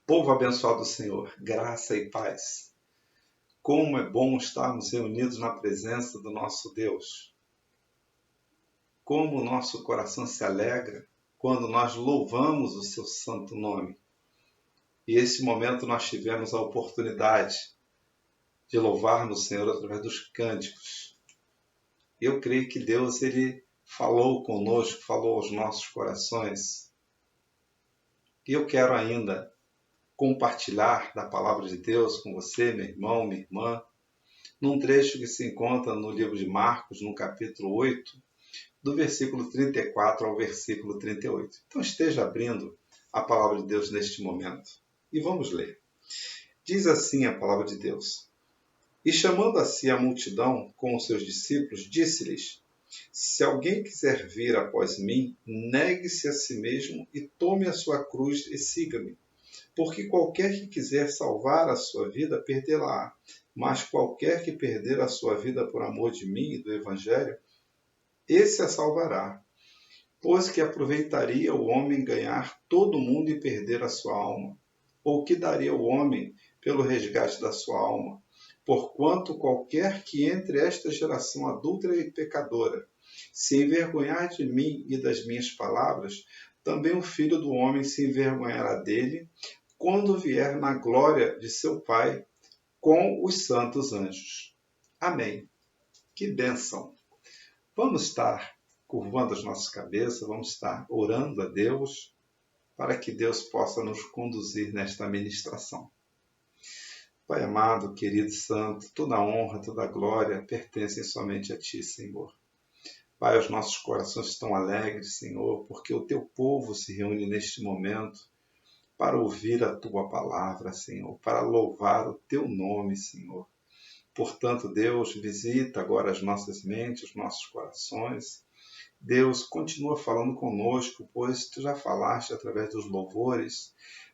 Povo abençoado do Senhor, graça e paz. Como é bom estarmos reunidos na presença do nosso Deus. Como o nosso coração se alegra quando nós louvamos o seu santo nome. E esse momento nós tivemos a oportunidade de louvarmos o Senhor através dos cânticos. Eu creio que Deus ele falou conosco, falou aos nossos corações. E eu quero ainda compartilhar da palavra de Deus com você, meu irmão, minha irmã, num trecho que se encontra no livro de Marcos, no capítulo 8, do versículo 34 ao versículo 38. Então esteja abrindo a palavra de Deus neste momento. E vamos ler. Diz assim a palavra de Deus. E chamando a si a multidão com os seus discípulos, disse-lhes: Se alguém quiser vir após mim, negue-se a si mesmo e tome a sua cruz e siga-me. Porque qualquer que quiser salvar a sua vida, perdê-la-á. Mas qualquer que perder a sua vida por amor de mim e do Evangelho, esse a salvará. Pois que aproveitaria o homem ganhar todo o mundo e perder a sua alma? Ou que daria o homem pelo resgate da sua alma? Porquanto qualquer que entre esta geração adúltera e pecadora se envergonhar de mim e das minhas palavras, também o Filho do Homem se envergonhará dele, quando vier na glória de seu Pai com os santos anjos. Amém. Que bênção! Vamos estar curvando as nossas cabeças, vamos estar orando a Deus para que Deus possa nos conduzir nesta ministração. Pai amado, querido santo, toda a honra, toda a glória pertencem somente a Ti, Senhor. Pai, os nossos corações estão alegres, Senhor, porque o Teu povo se reúne neste momento para ouvir a Tua palavra, Senhor, para louvar o Teu nome, Senhor. Portanto, Deus, visita agora as nossas mentes, os nossos corações. Deus, continua falando conosco, pois Tu já falaste através dos louvores,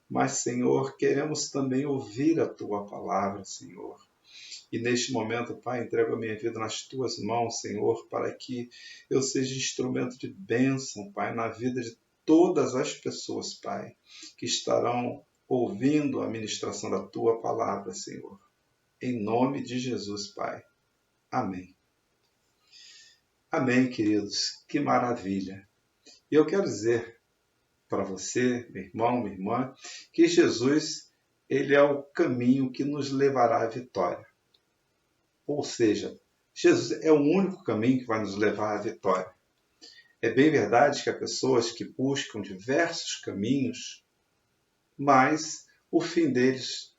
mas, Senhor, queremos também ouvir a Tua palavra, Senhor. E neste momento, Pai, entrego a minha vida nas Tuas mãos, Senhor, para que eu seja instrumento de bênção, Pai, na vida de todas as pessoas, Pai, que estarão ouvindo a ministração da Tua palavra, Senhor. Em nome de Jesus, Pai. Amém. Amém, queridos. Que maravilha. E eu quero dizer para você, meu irmão, minha irmã, que Jesus, ele é o caminho que nos levará à vitória. Ou seja, Jesus é o único caminho que vai nos levar à vitória. É bem verdade que há pessoas que buscam diversos caminhos, mas o fim deles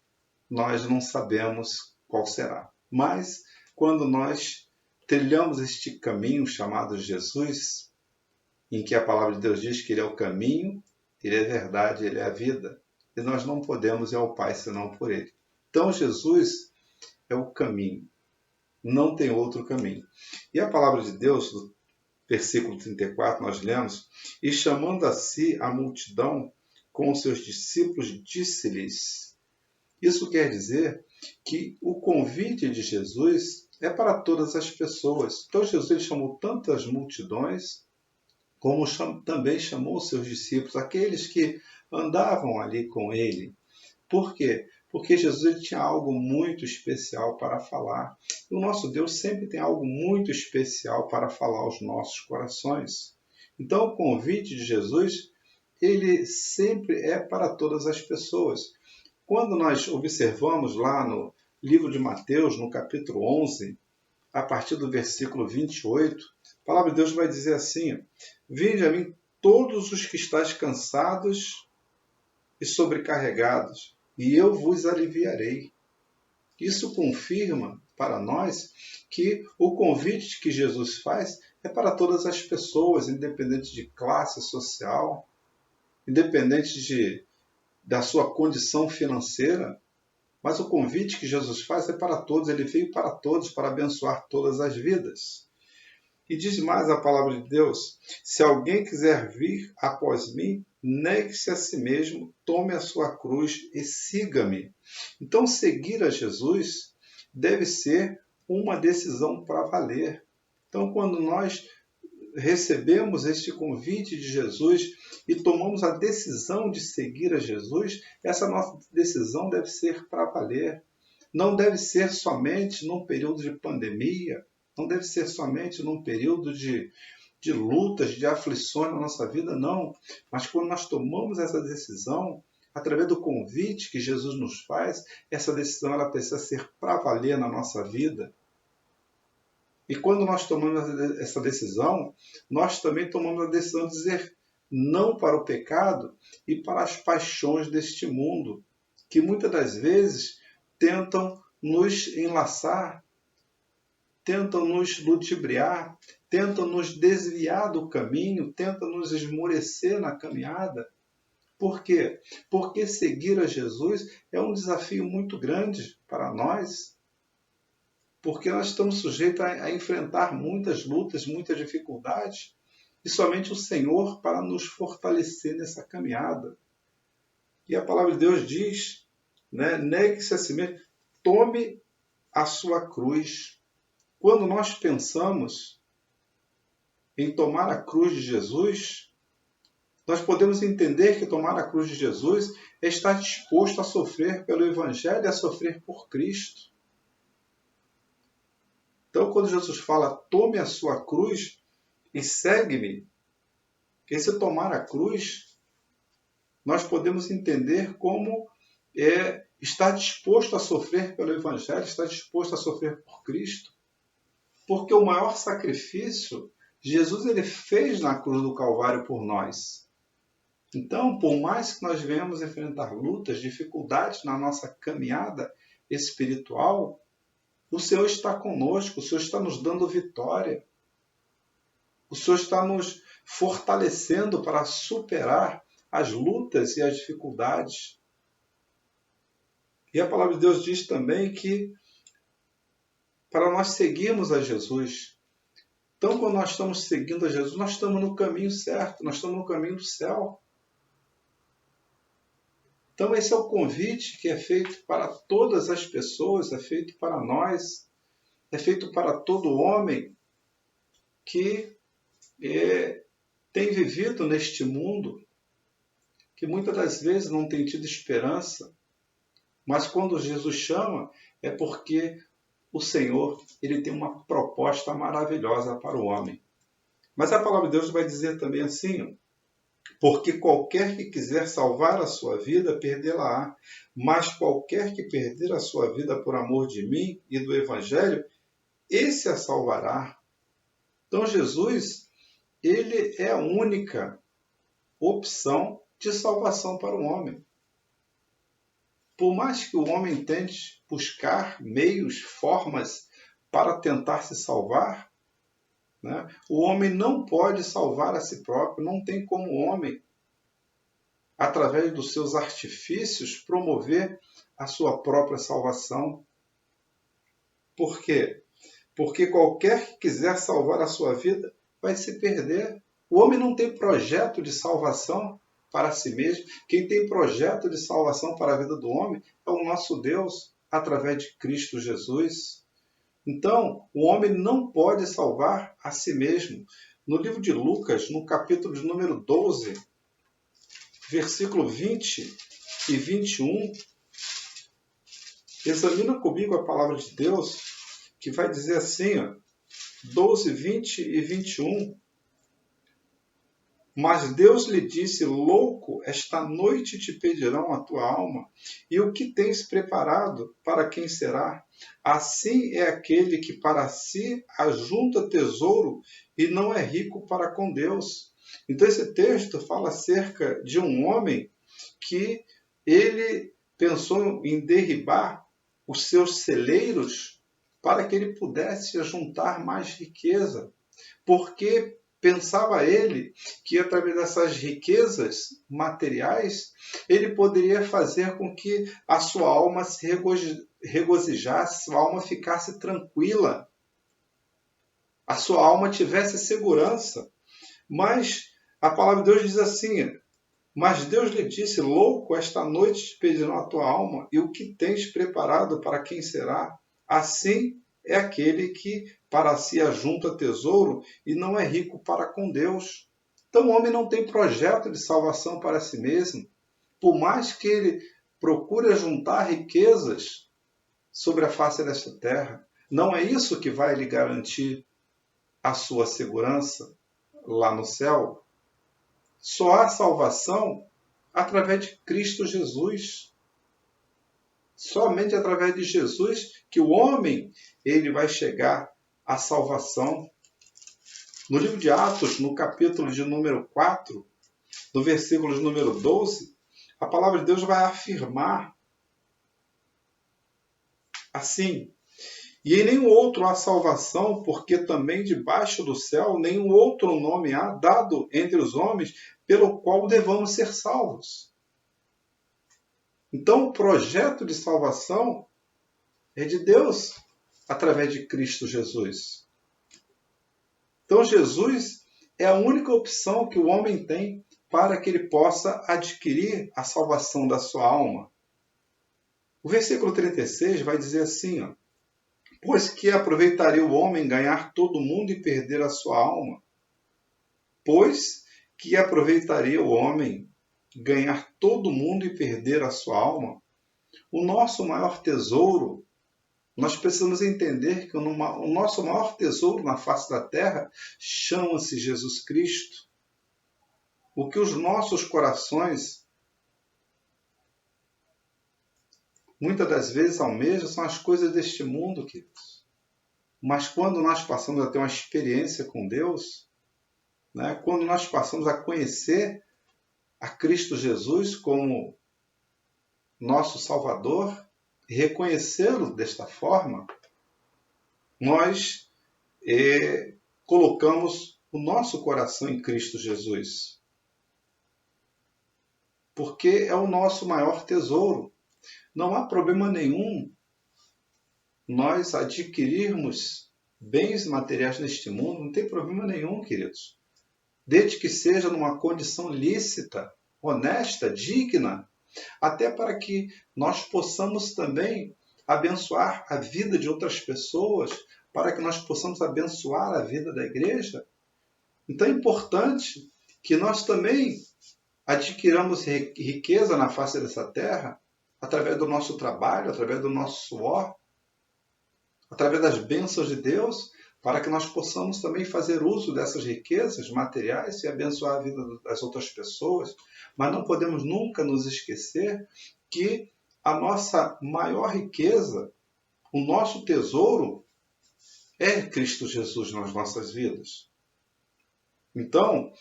nós não sabemos qual será. Mas quando nós trilhamos este caminho chamado Jesus, em que a palavra de Deus diz que Ele é o caminho, Ele é a verdade, Ele é a vida, e nós não podemos ir ao Pai senão por Ele. Então Jesus é o caminho, não tem outro caminho. E a palavra de Deus, no versículo 34, nós lemos, e chamando a si a multidão com os seus discípulos, disse-lhes. Isso quer dizer que o convite de Jesus é para todas as pessoas. Então Jesus ele chamou tantas multidões, como também chamou os seus discípulos, aqueles que andavam ali com ele. Por quê? Porque Jesus ele tinha algo muito especial para falar. E o nosso Deus sempre tem algo muito especial para falar aos nossos corações. Então o convite de Jesus, ele sempre é para todas as pessoas. Quando nós observamos lá no livro de Mateus, no capítulo 11, a partir do versículo 28, a palavra de Deus vai dizer assim: Vinde a mim todos os que estáis cansados e sobrecarregados, e eu vos aliviarei. Isso confirma para nós que o convite que Jesus faz é para todas as pessoas, independente de classe social, independente da sua condição financeira, mas o convite que Jesus faz é para todos, ele veio para todos, para abençoar todas as vidas. E diz mais a palavra de Deus: se alguém quiser vir após mim, negue-se a si mesmo, tome a sua cruz e siga-me. Então, seguir a Jesus deve ser uma decisão para valer. Então, quando nós recebemos este convite de Jesus e tomamos a decisão de seguir a Jesus, essa nossa decisão deve ser para valer. Não deve ser somente num período de pandemia, não deve ser somente num período de lutas, de aflições na nossa vida, não. Mas quando nós tomamos essa decisão, através do convite que Jesus nos faz, essa decisão ela precisa ser para valer na nossa vida. E quando nós tomamos essa decisão, nós também tomamos a decisão de dizer não para o pecado e para as paixões deste mundo, que muitas das vezes tentam nos enlaçar, tentam nos ludibriar, tentam nos desviar do caminho, tentam nos esmorecer na caminhada. Por quê? Porque seguir a Jesus é um desafio muito grande para nós, porque nós estamos sujeitos a enfrentar muitas lutas, muitas dificuldades, e somente o Senhor para nos fortalecer nessa caminhada. E a palavra de Deus diz, negue-se a si mesmo, tome a sua cruz. Quando nós pensamos em tomar a cruz de Jesus, nós podemos entender que tomar a cruz de Jesus é estar disposto a sofrer pelo Evangelho e a sofrer por Cristo. Então, quando Jesus fala, tome a sua cruz e segue-me, esse tomar a cruz, nós podemos entender como estar disposto a sofrer pelo Evangelho, estar disposto a sofrer por Cristo. Porque o maior sacrifício, Jesus ele fez na cruz do Calvário por nós. Então, por mais que nós venhamos enfrentar lutas, dificuldades na nossa caminhada espiritual, o Senhor está conosco, o Senhor está nos dando vitória. O Senhor está nos fortalecendo para superar as lutas e as dificuldades. E a palavra de Deus diz também que para nós seguirmos a Jesus, então quando nós estamos seguindo a Jesus, nós estamos no caminho certo, nós estamos no caminho do céu. Então esse é o convite que é feito para todas as pessoas, é feito para nós, é feito para todo homem que tem vivido neste mundo, que muitas das vezes não tem tido esperança, mas quando Jesus chama, é porque o Senhor ele tem uma proposta maravilhosa para o homem. Mas a palavra de Deus vai dizer também assim, porque qualquer que quiser salvar a sua vida, perdê-la-á. Mas qualquer que perder a sua vida por amor de mim e do Evangelho, esse a salvará. Então Jesus, ele é a única opção de salvação para o homem. Por mais que o homem tente buscar meios, formas para tentar se salvar, o homem não pode salvar a si próprio, não tem como o homem, através dos seus artifícios, promover a sua própria salvação. Por quê? Porque qualquer que quiser salvar a sua vida vai se perder. O homem não tem projeto de salvação para si mesmo. Quem tem projeto de salvação para a vida do homem é o nosso Deus, através de Cristo Jesus. Então, o homem não pode salvar a si mesmo. No livro de Lucas, no capítulo de número 12, versículo 20 e 21, examina comigo a palavra de Deus, que vai dizer assim, 12, 20 e 21. Mas Deus lhe disse, louco, esta noite te pedirão a tua alma, e o que tens preparado, para quem será? Assim é aquele que para si ajunta tesouro e não é rico para com Deus. Então esse texto fala acerca de um homem que ele pensou em derribar os seus celeiros para que ele pudesse ajuntar mais riqueza, porque pensava ele que através dessas riquezas materiais, ele poderia fazer com que a sua alma se regozijasse, sua alma ficasse tranquila, a sua alma tivesse segurança. Mas a palavra de Deus diz assim, mas Deus lhe disse, louco, esta noite te pedirão a tua alma, e o que tens preparado para quem será? Assim é aquele que para si ajunta tesouro e não é rico para com Deus. Então o homem não tem projeto de salvação para si mesmo, por mais que ele procure juntar riquezas sobre a face desta terra. Não é isso que vai lhe garantir a sua segurança lá no céu. Só há salvação através de Cristo Jesus. Somente através de Jesus que o homem ele vai chegar à salvação. No livro de Atos, no capítulo de número 4, no versículo de número 12, a palavra de Deus vai afirmar assim: e em nenhum outro há salvação, porque também debaixo do céu nenhum outro nome há dado entre os homens pelo qual devamos ser salvos. Então o projeto de salvação é de Deus através de Cristo Jesus. Então Jesus é a única opção que o homem tem para que ele possa adquirir a salvação da sua alma. O versículo 36 vai dizer assim, ó: pois que aproveitaria o homem ganhar todo mundo e perder a sua alma? Pois que aproveitaria o homem ganhar todo mundo e perder a sua alma? O nosso maior tesouro, nós precisamos entender que o nosso maior tesouro na face da terra chama-se Jesus Cristo. O que os nossos corações muitas das vezes almejam são as coisas deste mundo, queridos. Mas quando nós passamos a ter uma experiência com Deus, né, quando nós passamos a conhecer a Cristo Jesus como nosso Salvador, e reconhecê-lo desta forma, nós colocamos o nosso coração em Cristo Jesus. Porque é o nosso maior tesouro. Não há problema nenhum nós adquirirmos bens materiais neste mundo, não tem problema nenhum, queridos. Desde que seja numa condição lícita, honesta, digna, até para que nós possamos também abençoar a vida de outras pessoas, para que nós possamos abençoar a vida da igreja. Então é importante que nós também adquiramos riqueza na face dessa terra, através do nosso trabalho, através do nosso suor, através das bênçãos de Deus, para que nós possamos também fazer uso dessas riquezas materiais e abençoar a vida das outras pessoas. Mas não podemos nunca nos esquecer que a nossa maior riqueza, o nosso tesouro, é Cristo Jesus nas nossas vidas. Então,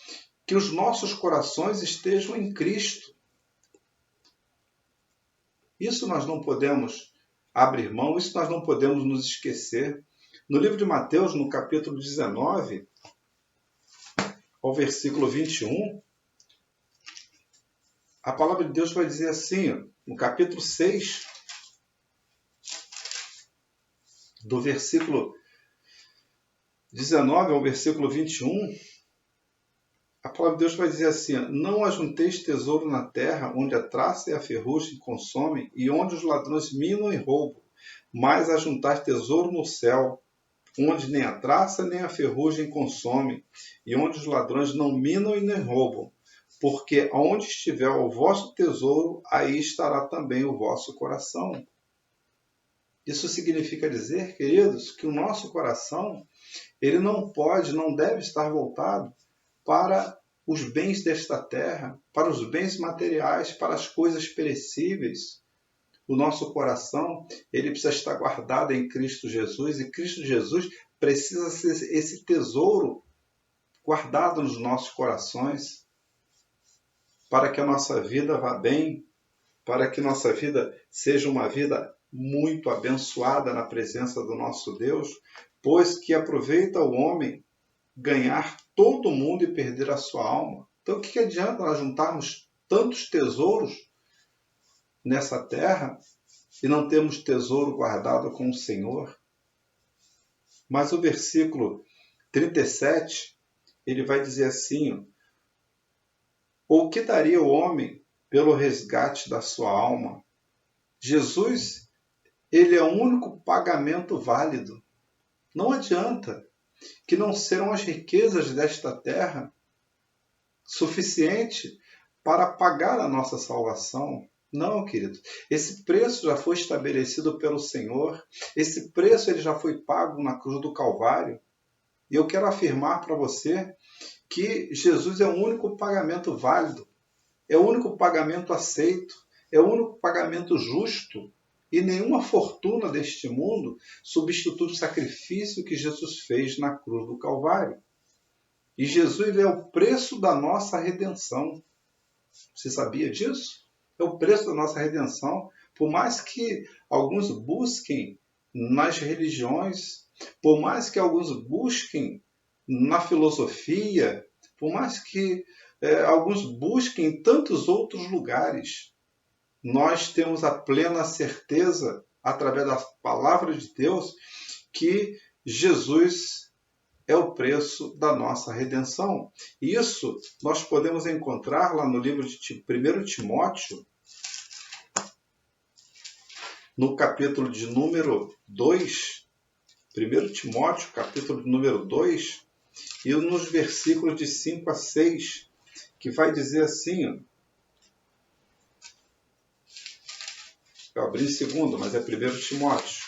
que os nossos corações estejam em Cristo. Isso nós não podemos abrir mão, isso nós não podemos nos esquecer. No livro de Mateus, no capítulo 19, ao versículo 21, a palavra de Deus vai dizer assim, no capítulo 6, do versículo 19 ao versículo 21, a palavra de Deus vai dizer assim: não ajunteis tesouro na terra, onde a traça e a ferrugem consomem, e onde os ladrões minam e roubam, mas ajuntai tesouro no céu, onde nem a traça nem a ferrugem consomem, e onde os ladrões não minam e nem roubam. Porque onde estiver o vosso tesouro, aí estará também o vosso coração. Isso significa dizer, queridos, que o nosso coração, ele não pode, não deve estar voltado para os bens desta terra, para os bens materiais, para as coisas perecíveis. O nosso coração, ele precisa estar guardado em Cristo Jesus, e Cristo Jesus precisa ser esse tesouro guardado nos nossos corações, para que a nossa vida vá bem, para que nossa vida seja uma vida muito abençoada na presença do nosso Deus, pois que aproveita o homem ganhar todo mundo e perder a sua alma. Então, o que adianta nós juntarmos tantos tesouros nessa terra e não termos tesouro guardado com o Senhor? Mas o versículo 37, ele vai dizer assim: ou que daria o homem pelo resgate da sua alma? Jesus, ele é o único pagamento válido. Não adianta, que não serão as riquezas desta terra suficiente para pagar a nossa salvação. Não, querido. Esse preço já foi estabelecido pelo Senhor. Esse preço ele já foi pago na cruz do Calvário. E eu quero afirmar para você que Jesus é o único pagamento válido, é o único pagamento aceito, é o único pagamento justo. E nenhuma fortuna deste mundo substitui o sacrifício que Jesus fez na cruz do Calvário. E Jesus é o preço da nossa redenção. Você sabia disso? É o preço da nossa redenção. Por mais que alguns busquem nas religiões, por mais que alguns busquem na filosofia, por mais que alguns busquem em tantos outros lugares, nós temos a plena certeza, através da palavra de Deus, que Jesus é o preço da nossa redenção. Isso nós podemos encontrar lá no livro de 1 Timóteo, no capítulo de número 2, 1 Timóteo, capítulo de número 2, e nos versículos de 5 a 6, que vai dizer assim, eu abri em segundo, mas é 1 Timóteo,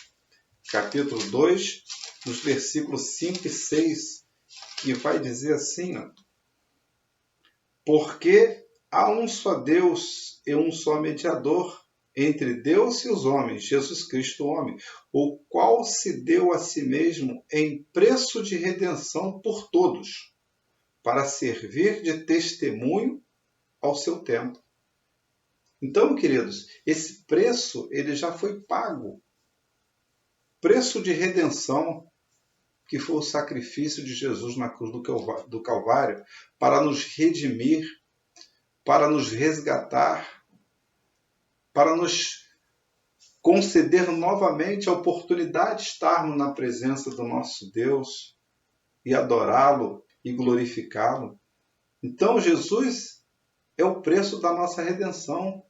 capítulo 2, nos versículos 5 e 6, que vai dizer assim, porque há um só Deus e um só mediador entre Deus e os homens, Jesus Cristo homem, o qual se deu a si mesmo em preço de redenção por todos, para servir de testemunho ao seu tempo. Então, queridos, esse preço ele já foi pago. Preço de redenção, que foi o sacrifício de Jesus na cruz do Calvário, para nos redimir, para nos resgatar, para nos conceder novamente a oportunidade de estarmos na presença do nosso Deus e adorá-lo e glorificá-lo. Então, Jesus é o preço da nossa redenção.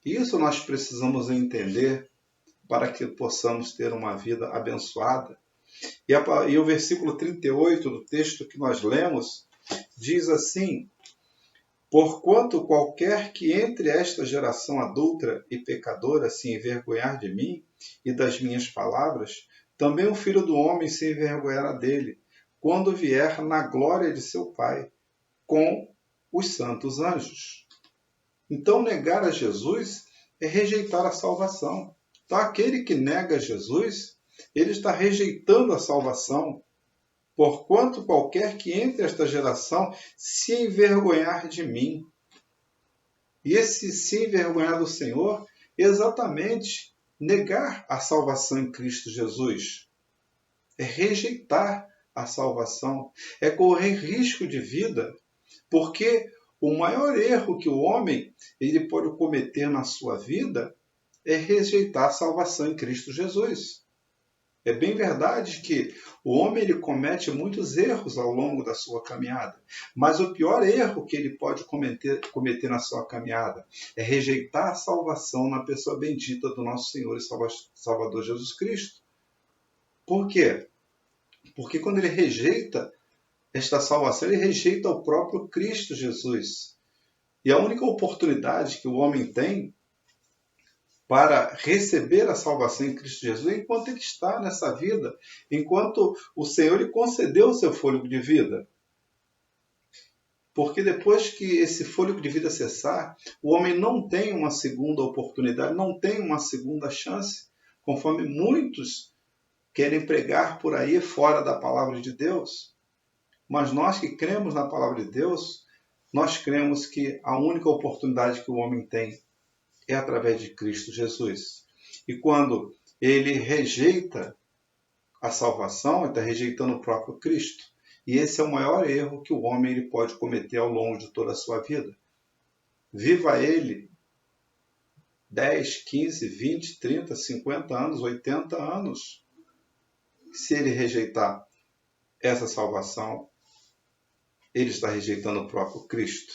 Isso nós precisamos entender para que possamos ter uma vida abençoada. E o versículo 38 do texto que nós lemos diz assim: porquanto qualquer que entre esta geração adúltera e pecadora se envergonhar de mim e das minhas palavras, também o Filho do Homem se envergonhará dele, quando vier na glória de seu Pai, com os santos anjos. Então, negar a Jesus é rejeitar a salvação. Então, aquele que nega Jesus, ele está rejeitando a salvação. Porquanto qualquer que entre esta geração se envergonhar de mim. E esse se envergonhar do Senhor é exatamente negar a salvação em Cristo Jesus. É rejeitar a salvação. É correr risco de vida, porque o maior erro que o homem ele pode cometer na sua vida é rejeitar a salvação em Cristo Jesus. É bem verdade que o homem ele comete muitos erros ao longo da sua caminhada, mas o pior erro que ele pode cometer na sua caminhada é rejeitar a salvação na pessoa bendita do nosso Senhor e Salvador Jesus Cristo. Por quê? Porque quando ele rejeita esta salvação, ele rejeita o próprio Cristo Jesus. E a única oportunidade que o homem tem para receber a salvação em Cristo Jesus enquanto ele está nessa vida, enquanto o Senhor lhe concedeu o seu fôlego de vida. Porque depois que esse fôlego de vida cessar, o homem não tem uma segunda oportunidade, não tem uma segunda chance, conforme muitos querem pregar por aí fora da palavra de Deus. Mas nós que cremos na palavra de Deus, nós cremos que a única oportunidade que o homem tem é através de Cristo Jesus. E quando ele rejeita a salvação, ele está rejeitando o próprio Cristo. E esse é o maior erro que o homem ele pode cometer ao longo de toda a sua vida. Viva ele 10, 15, 20, 30, 50 anos, 80 anos. Se ele rejeitar essa salvação, ele está rejeitando o próprio Cristo.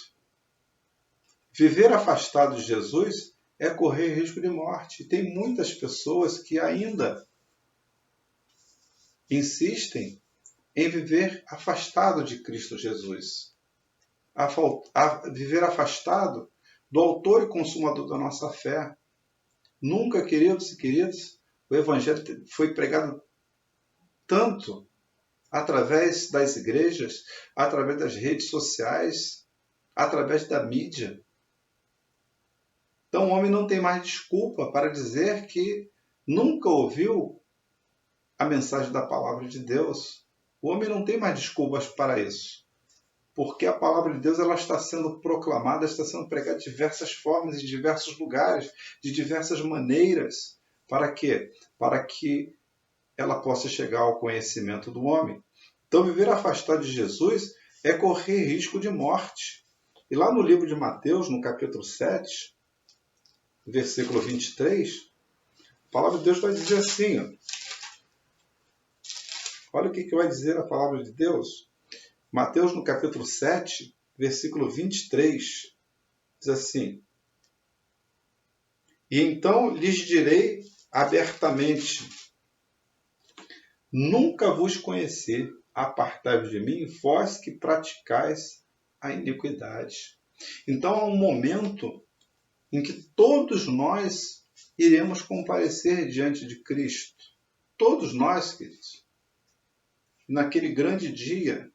Viver afastado de Jesus é correr risco de morte. Tem muitas pessoas que ainda insistem em viver afastado de Cristo Jesus. a viver afastado do autor e consumador da nossa fé. Nunca, queridos e queridas, o Evangelho foi pregado tanto através das igrejas, através das redes sociais, através da mídia. Então o homem não tem mais desculpa para dizer que nunca ouviu a mensagem da palavra de Deus. O homem não tem mais desculpas para isso. Porque a palavra de Deus ela está sendo proclamada, está sendo pregada de diversas formas, em diversos lugares, de diversas maneiras. Para quê? Para que ela possa chegar ao conhecimento do homem. Então, viver afastado de Jesus é correr risco de morte. E lá no livro de Mateus, no capítulo 7, versículo 23, a palavra de Deus vai dizer assim, olha o que vai dizer a palavra de Deus. Mateus, no capítulo 7, versículo 23, diz assim, e então lhes direi abertamente, nunca vos conheci, apartai-vos de mim, vós que praticais a iniquidade. Então há um momento em que todos nós iremos comparecer diante de Cristo. Todos nós, queridos. Naquele grande dia,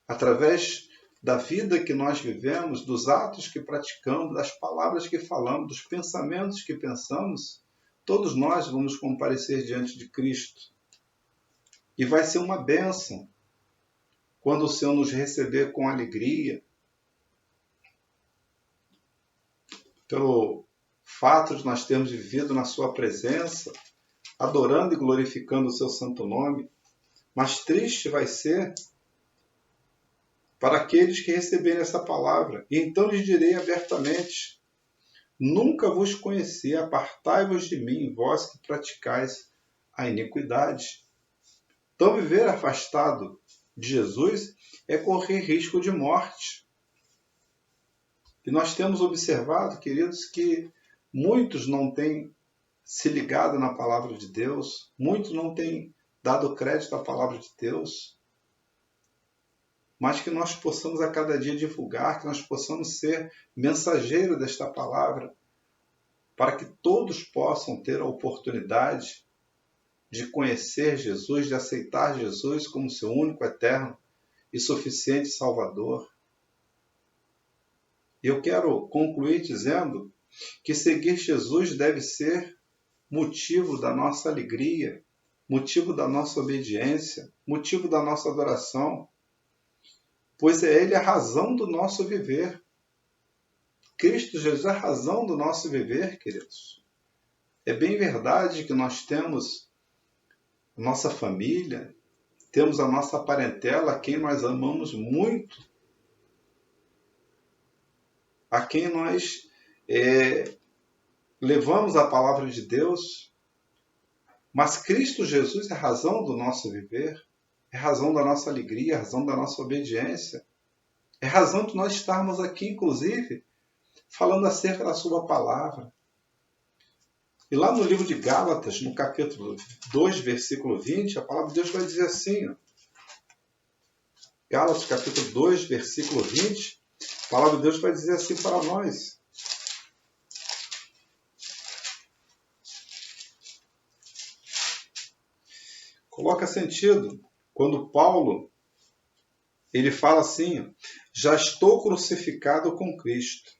através da vida que nós vivemos, dos atos que praticamos, das palavras que falamos, dos pensamentos que pensamos, todos nós vamos comparecer diante de Cristo. E vai ser uma bênção quando o Senhor nos receber com alegria, pelo fato de nós termos vivido na sua presença, adorando e glorificando o seu santo nome. Mas triste vai ser para aqueles que receberem essa palavra. E então lhes direi abertamente, nunca vos conheci, apartai-vos de mim, vós que praticais a iniquidade. Então viver afastado de Jesus é correr risco de morte. E nós temos observado, queridos, que muitos não têm se ligado na palavra de Deus, muitos não têm dado crédito à palavra de Deus, mas que nós possamos a cada dia divulgar, que nós possamos ser mensageiros desta palavra, para que todos possam ter a oportunidade de conhecer Jesus, de aceitar Jesus como seu único, eterno e suficiente Salvador. Eu quero concluir dizendo que seguir Jesus deve ser motivo da nossa alegria, motivo da nossa obediência, motivo da nossa adoração, pois é Ele a razão do nosso viver. Cristo Jesus é a razão do nosso viver, queridos. É bem verdade que nós temos a nossa família, temos a nossa parentela, a quem nós amamos muito, a quem nós levamos a palavra de Deus, mas Cristo Jesus é a razão do nosso viver, é a razão da nossa alegria, é a razão da nossa obediência, é a razão de nós estarmos aqui, inclusive, falando acerca da sua palavra. E lá no livro de Gálatas, no capítulo 2, versículo 20, a palavra de Deus vai dizer assim, ó, Gálatas capítulo 2, versículo 20, a palavra de Deus vai dizer assim para nós, coloca sentido, quando Paulo, ele fala assim, já estou crucificado com Cristo,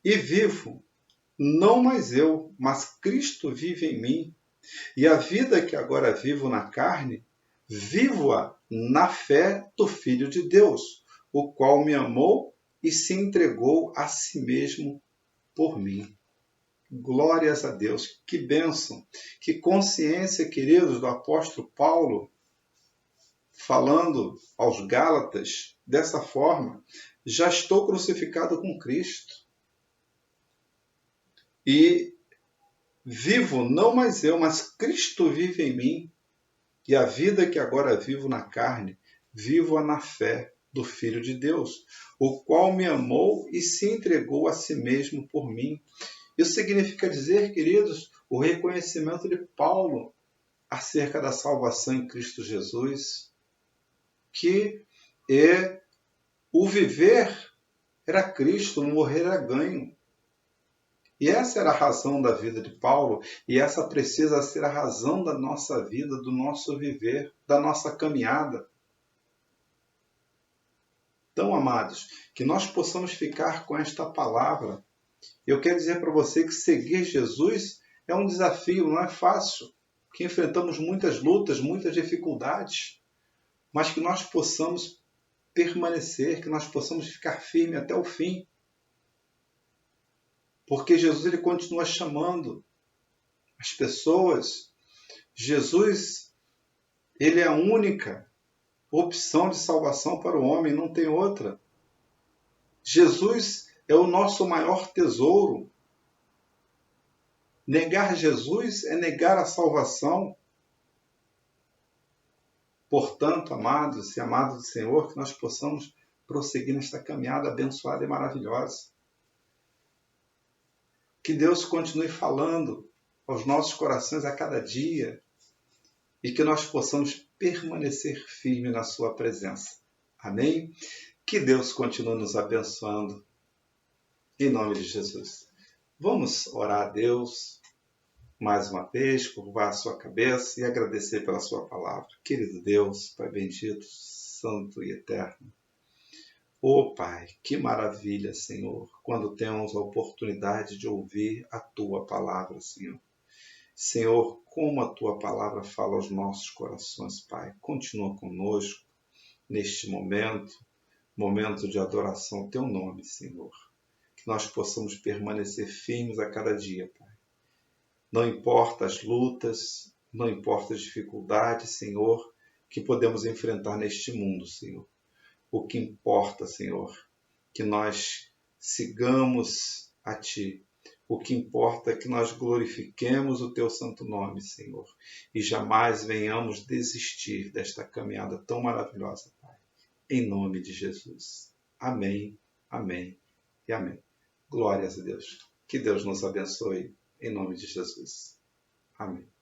e vivo, não mais eu, mas Cristo vive em mim, e a vida que agora vivo na carne, vivo-a na fé do Filho de Deus, o qual me amou e se entregou a si mesmo por mim. Glórias a Deus, que bênção, que consciência, queridos, do apóstolo Paulo, falando aos Gálatas dessa forma, já estou crucificado com Cristo. E vivo não mais eu, mas Cristo vive em mim, e a vida que agora vivo na carne, vivo-a na fé do Filho de Deus, o qual me amou e se entregou a si mesmo por mim. Isso significa dizer, queridos, o reconhecimento de Paulo acerca da salvação em Cristo Jesus, que E o viver era Cristo, o morrer era ganho. E essa era a razão da vida de Paulo, e essa precisa ser a razão da nossa vida, do nosso viver, da nossa caminhada. Então, amados, que nós possamos ficar com esta palavra. Eu quero dizer para você que seguir Jesus é um desafio, não é fácil, que enfrentamos muitas lutas, muitas dificuldades, mas que nós possamos permanecer, que nós possamos ficar firmes até o fim. Porque Jesus ele continua chamando as pessoas. Jesus ele é a única opção de salvação para o homem, não tem outra. Jesus é o nosso maior tesouro. Negar Jesus é negar a salvação. Portanto, amados e amados do Senhor, que nós possamos prosseguir nesta caminhada abençoada e maravilhosa. Que Deus continue falando aos nossos corações a cada dia e que nós possamos permanecer firmes na sua presença. Amém? Que Deus continue nos abençoando. Em nome de Jesus. Vamos orar a Deus mais uma vez, curvar a sua cabeça e agradecer pela sua palavra. Querido Deus, Pai bendito, santo e eterno. Oh Pai, que maravilha, Senhor, quando temos a oportunidade de ouvir a Tua palavra, Senhor. Senhor, como a Tua palavra fala aos nossos corações, Pai. Continua conosco neste momento de adoração ao Teu nome, Senhor. Que nós possamos permanecer firmes a cada dia, Pai. Não importa as lutas, não importa as dificuldades, Senhor, que podemos enfrentar neste mundo, Senhor. O que importa, Senhor, que nós sigamos a Ti. O que importa é que nós glorifiquemos o Teu santo nome, Senhor, e jamais venhamos desistir desta caminhada tão maravilhosa, Pai. Em nome de Jesus. Amém, amém e amém. Glórias a Deus. Que Deus nos abençoe, em nome de Jesus. Amém.